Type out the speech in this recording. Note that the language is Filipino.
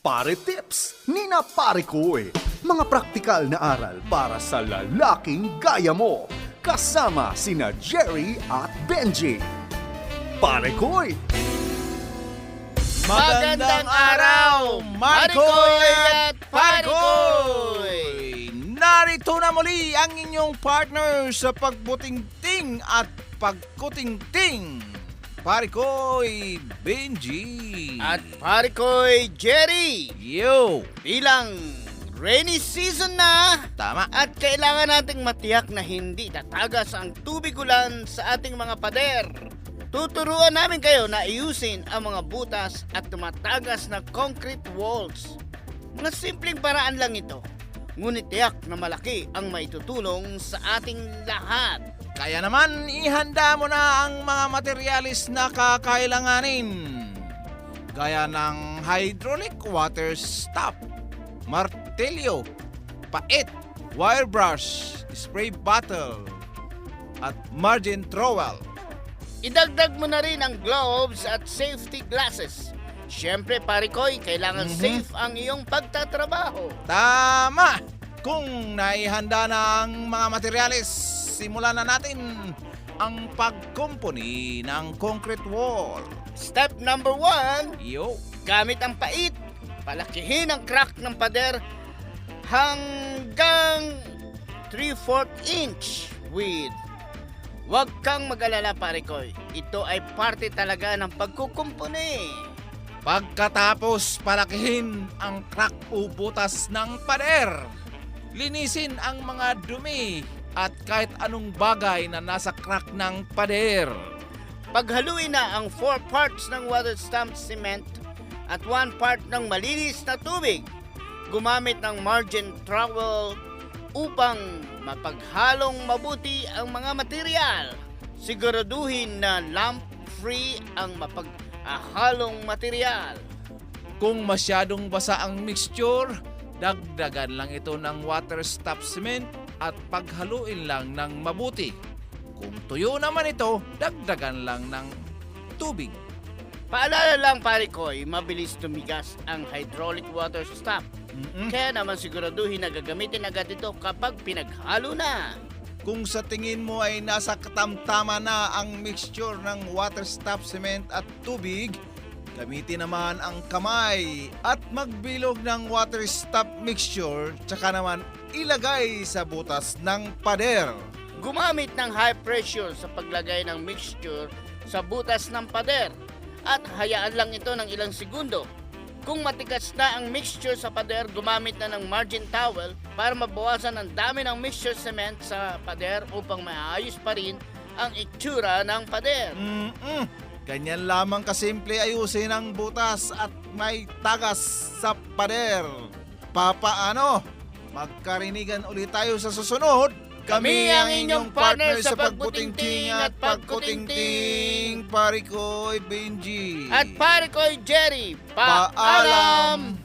Pare Tips ni na Pare Koy. Mga praktikal na aral para sa lalaking gaya mo. Kasama sina Jerry at Benji. Pare Koy! Magandang araw, Marikoy at Parikoy! Narito na muli ang inyong partner sa pagbutingting at pagkutingting. Parikoy Benji. At Parikoy Jerry! Yo! Bilang rainy season na Tama. at kailangan nating matiyak na hindi tatagas ang tubig ulan sa ating mga pader. Tuturuan namin kayo na ayusin ang mga butas at tumatagas na concrete walls. Mga simpleng paraan lang ito, ngunit tiyak na malaki ang maitutulong sa ating lahat. Kaya naman, ihanda mo na ang mga materialis na kakailanganin. Gaya ng hydraulic water stop, martilyo, pait, wire brush, spray bottle, at margin trowel. Idagdag mo na rin ang gloves at safety glasses. Siyempre, Parikoy, kailangan safe ang iyong pagtatrabaho. Tama! Kung naihanda na ang mga materyales, simulan na natin ang pagkumpuni ng concrete wall. Step number 1, Yo! gamit ang pait, palakihin ang crack ng pader hanggang 3/4 inch width. Huwag kang mag-alala, Parikoy. Ito ay parte talaga ng pagkukumpuni. Pagkatapos palakihin ang crack o butas ng pader, linisin ang mga dumi at kahit anong bagay na nasa crack ng pader. Paghaluin na ang 4 parts ng water stamped cement at 1 part ng malinis na tubig. Gumamit ng margin trowel upang mapaghalong mabuti ang mga material. Siguraduhin na lamp-free ang mapaghalong material. Kung masyadong basa ang mixture, dagdagan lang ito ng water stop cement at paghaluin lang ng mabuti. Kung tuyo naman ito, dagdagan lang ng tubig. Paalala lang, Parikoy, mabilis tumigas ang hydraulic water stop. Kaya naman siguraduhin na gagamitin agad ito kapag pinaghalo na. Kung sa tingin mo ay nasa katamtama na ang mixture ng water stop cement at tubig, gamitin naman ang kamay at magbilog ng water stop mixture tsaka naman ilagay sa butas ng pader. Gumamit ng high pressure sa paglagay ng mixture sa butas ng pader at hayaan lang ito ng ilang segundo. Kung matigas na ang mixture sa pader, gumamit na ng margin towel para mabawasan ang dami ng mixture cement sa pader upang maayos pa rin ang itsura ng pader. Ganyan lamang kasimple ayusin ang butas at may tagas sa pader. Papaano? Magkarinigan ulit tayo sa susunod. Kami ang inyong partner sa pagbutingting at pagkutingting. Parikoy Benji. At Parikoy Jerry, Paalam!